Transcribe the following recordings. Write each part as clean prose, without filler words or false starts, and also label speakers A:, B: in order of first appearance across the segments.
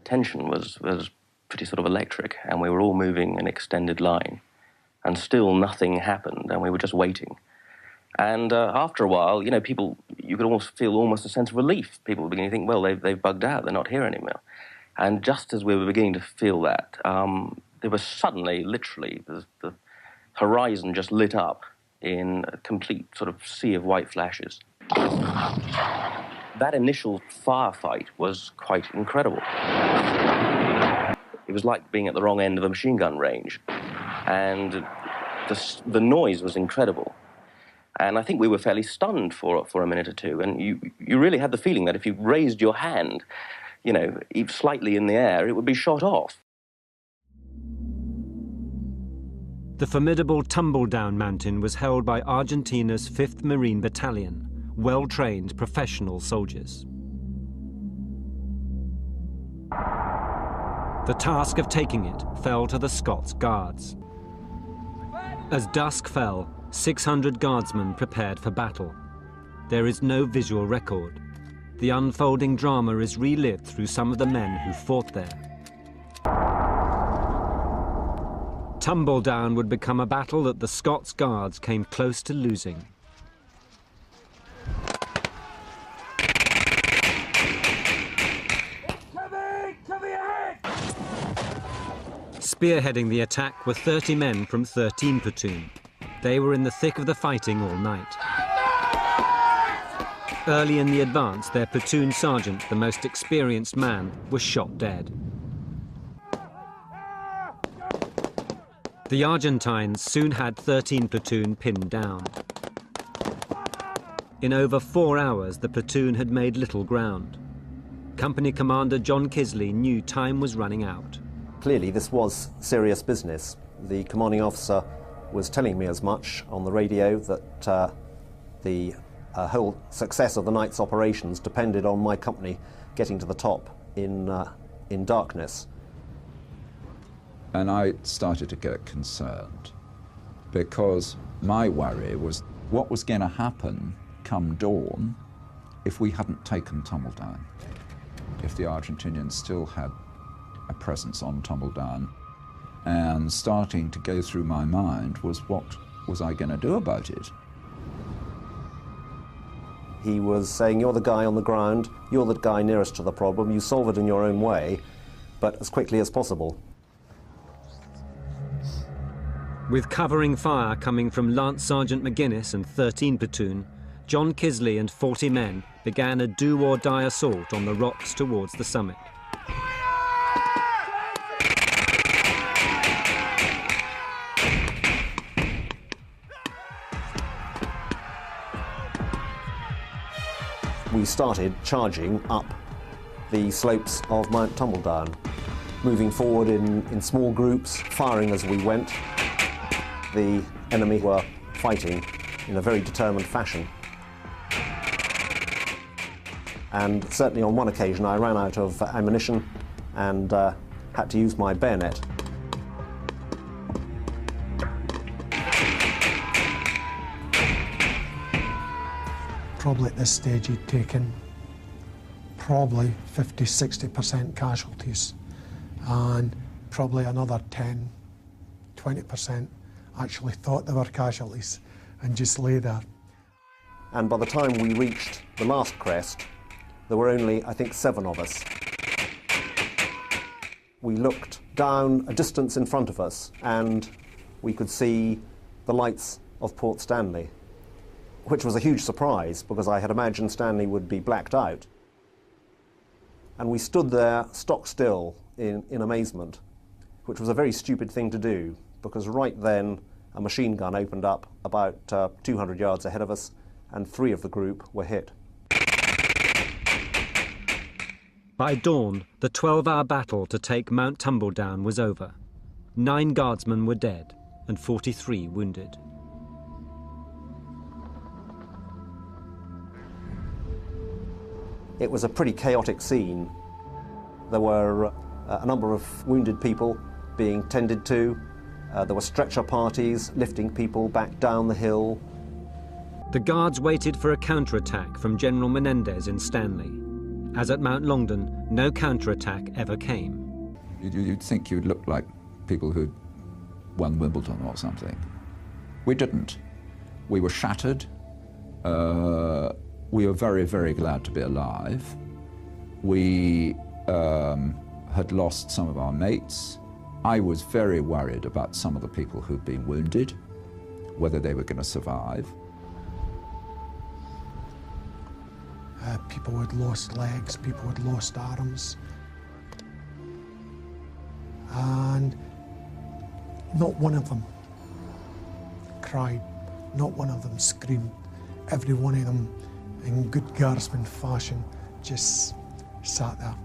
A: tension was pretty sort of electric, and we were all moving an extended line, and still nothing happened, and we were just waiting. And after a while, you know, you could almost feel a sense of relief. People were beginning to think, well, they've bugged out, they're not here anymore. And just as we were beginning to feel that, there was suddenly, literally, the horizon just lit up in a complete sort of sea of white flashes. That initial firefight was quite incredible. It was like being at the wrong end of a machine gun range. And the noise was incredible. And I think we were fairly stunned for a minute or two. And you really had the feeling that if you raised your hand, you know, slightly in the air, it would be shot off.
B: The formidable Tumbledown Mountain was held by Argentina's 5th Marine Battalion, well-trained professional soldiers. The task of taking it fell to the Scots Guards. As dusk fell, 600 guardsmen prepared for battle. There is no visual record. The unfolding drama is relived through some of the men who fought there. Tumbledown would become a battle that the Scots Guards came close to losing. Spearheading the attack were 30 men from 13 Platoon. They were in the thick of the fighting all night. Early in the advance, their platoon sergeant, the most experienced man, was shot dead. The Argentines soon had 13 Platoon pinned down. In over 4 hours, the platoon had made little ground. Company Commander John Kisley knew time was running out.
C: Clearly, this was serious business. The commanding officer was telling me as much on the radio that the whole success of the night's operations depended on my company getting to the top in darkness.
D: And I started to get concerned because my worry was what was going to happen come dawn if we hadn't taken Tumbledown, if the Argentinians still had a presence on Tumbledown. And starting to go through my mind was, what was I going to do about it?
C: He was saying, you're the guy on the ground, you're the guy nearest to the problem, you solve it in your own way, but as quickly as possible.
B: With covering fire coming from Lance Sergeant McGuinness and 13 Platoon, John Kisley and 40 men began a do-or-die assault on the rocks towards the summit.
C: We started charging up the slopes of Mount Tumbledown, moving forward in small groups, firing as we went. The enemy were fighting in a very determined fashion. And certainly on one occasion I ran out of ammunition and had to use my bayonet.
E: Probably at this stage he'd taken probably 50–60% casualties, and probably another 10–20% actually thought they were casualties and just lay there.
C: And by the time we reached the last crest, there were only, I think, 7 of us. We looked down a distance in front of us and we could see the lights of Port Stanley, which was a huge surprise because I had imagined Stanley would be blacked out. And we stood there stock still in amazement, which was a very stupid thing to do because right then a machine gun opened up about 200 yards ahead of us and 3 of the group were hit.
B: By dawn, the 12-hour battle to take Mount Tumbledown was over. 9 guardsmen were dead and 43 wounded.
C: It was a pretty chaotic scene. There were a number of wounded people being tended to. There were stretcher parties lifting people back down the hill.
B: The Guards waited for a counterattack from General Menendez in Stanley. as at Mount Longdon, no counterattack ever came.
D: You'd think you'd look like people who'd won Wimbledon or something. We didn't. We were shattered. We were very, very glad to be alive. We had lost some of our mates. I was very worried about some of the people who'd been wounded, whether they were going to survive.
E: People had lost legs, people had lost arms. And not one of them cried, not one of them screamed. Every one of them, in good guardsman fashion, just sat there.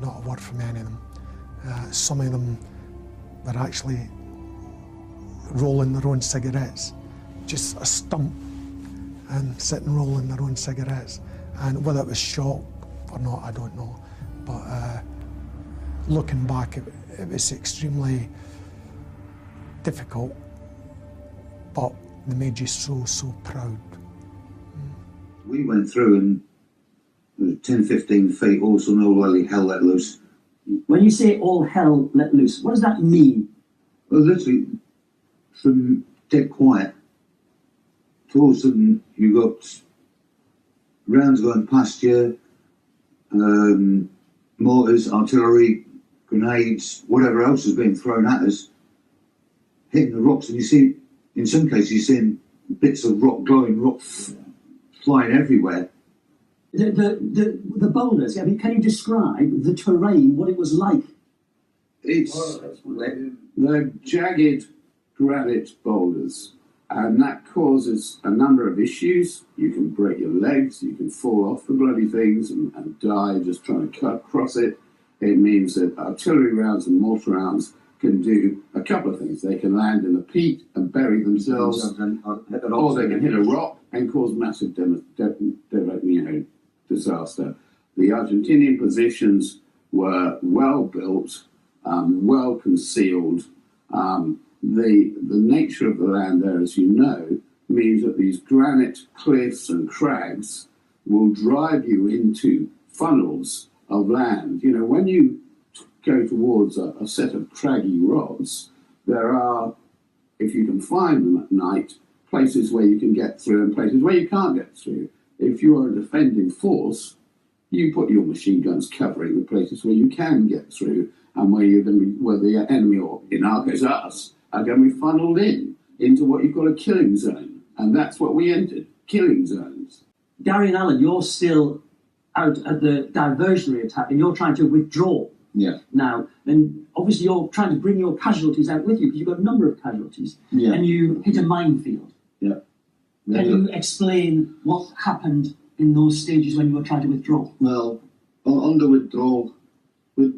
E: Not a word from any of them. Some of them were actually rolling their own cigarettes, just a stump, and sitting rolling their own cigarettes. And whether it was shock or not, I don't know. But looking back, it was extremely difficult, but they made you so, so proud.
F: We went through and there was 10, 15 feet, all of a sudden all hell let loose.
G: When you say all hell let loose, what does that mean?
F: Well, literally, from dead quiet, to all of a sudden you got rounds going past you, mortars, artillery, grenades, whatever else is being thrown at us, hitting the rocks, and you see, in some cases, you're seeing bits of rock, glowing rock flying everywhere.
G: The boulders, I mean, can you describe the terrain, what it was like?
H: They're jagged granite boulders, and that causes a number of issues. You can break your legs, you can fall off the bloody things and die just trying to cut across it. It means that artillery rounds and mortar rounds can do a couple of things. They can land in the peat and bury themselves, or they can hit a rock and cause massive disaster. The Argentinian positions were well built, well concealed. The nature of the land there, as you know, means that these granite cliffs and crags will drive you into funnels of land. You know, when you go towards a set of craggy rocks, there are, if you can find them at night, places where you can get through and places where you can't get through. If you are a defending force, you put your machine guns covering the places where you can get through and where the enemy, or in our case us, are going to be funneled into what you call a killing zone. And that's what we entered, killing zones.
G: Gary and Alan, you're still out at the diversionary attack and you're trying to withdraw.
F: Yeah.
G: Now, then obviously you're trying to bring your casualties out with you because you've got a number of casualties. Yeah. And you hit a minefield.
F: Yeah.
G: Can you explain what happened in those stages when you were trying to withdraw?
F: Well, on the withdrawal, we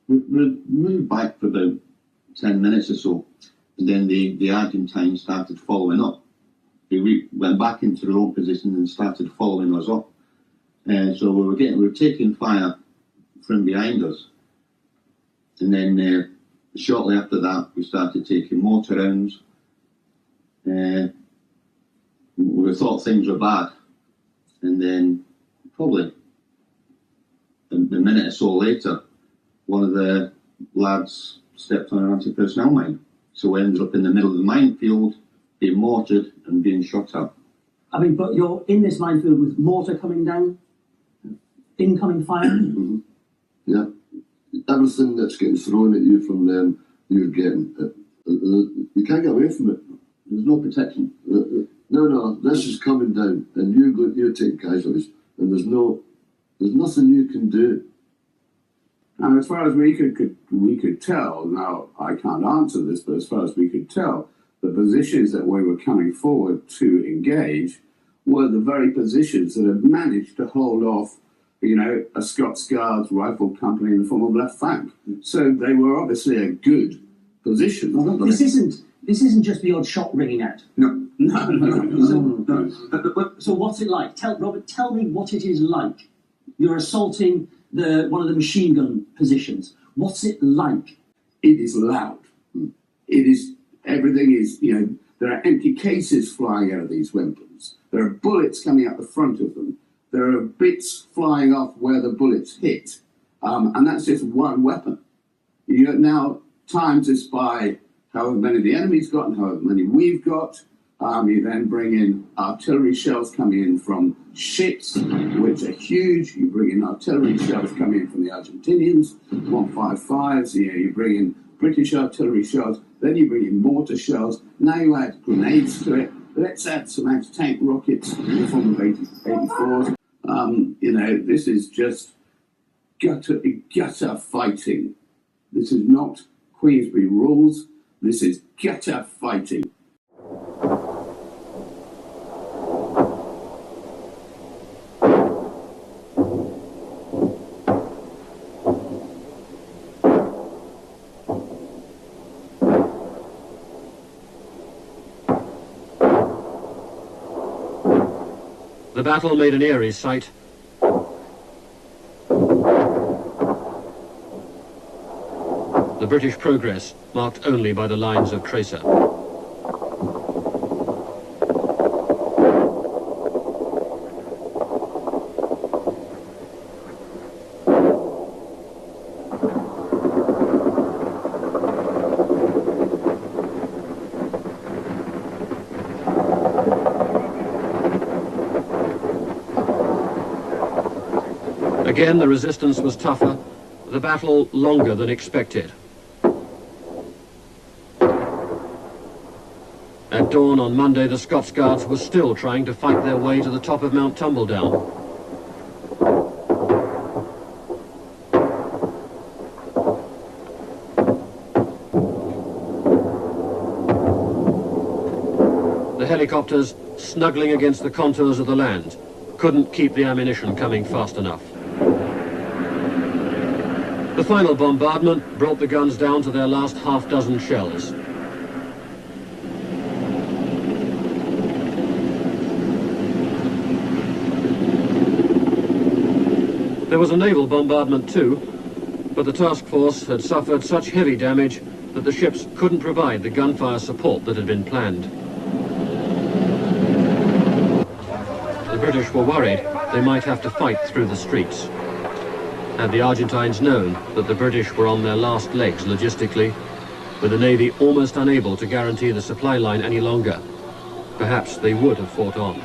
F: moved back for about 10 minutes or so, and then the Argentines started following up. We went back into their own position and started following us up. So we were taking fire from behind us. And then shortly after that, we started taking mortar rounds. We thought things were bad. And then probably a minute or so later, one of the lads stepped on an anti-personnel mine. So we ended up in the middle of the minefield, being mortared and being shot at.
G: I mean, but you're in this minefield with mortar coming down, incoming fire?
I: Mm-hmm. Yeah. Everything that's getting thrown at you from them, you're getting. You can't get away from it. There's no protection. No, this is coming down, and you're taking casualties, and there's nothing you can do.
H: And as far as we could tell, now I can't answer this, but as far as we could tell, the positions that we were coming forward to engage were the very positions that had managed to hold off, you know, a Scots Guards rifle company in the form of left flank. So they were obviously a good position.
G: This isn't just the odd shot ringing out.
H: No.
G: So what's it like? Robert, tell me what it is like. You're assaulting one of the machine gun positions. What's it like?
H: It is loud. It is, everything is, you know, there are empty cases flying out of these weapons. There are bullets coming out the front of them. there are bits flying off where the bullets hit, and that's just one weapon. You now times this by however many the enemy's got and however many we've got. You then bring in artillery shells coming in from ships, which are huge. You bring in artillery shells coming in from the Argentinians, 155s. You bring in British artillery shells. Then you bring in mortar shells. Now you add grenades to it. Let's add some anti-tank rockets in the form of 84s. This is just gutter fighting. This is not Queensberry rules. This is gutter fighting.
J: The battle made an eerie sight. The British progress marked only by the lines of tracer. Again, the resistance was tougher, the battle longer than expected. At dawn on Monday, the Scots Guards were still trying to fight their way to the top of Mount Tumbledown. The helicopters, snuggling against the contours of the land, couldn't keep the ammunition coming fast enough. The final bombardment brought the guns down to their last half-dozen shells. There was a naval bombardment too, but the task force had suffered such heavy damage that the ships couldn't provide the gunfire support that had been planned. The British were worried they might have to fight through the streets. Had the Argentines known that the British were on their last legs logistically, with the Navy almost unable to guarantee the supply line any longer, perhaps they would have fought on.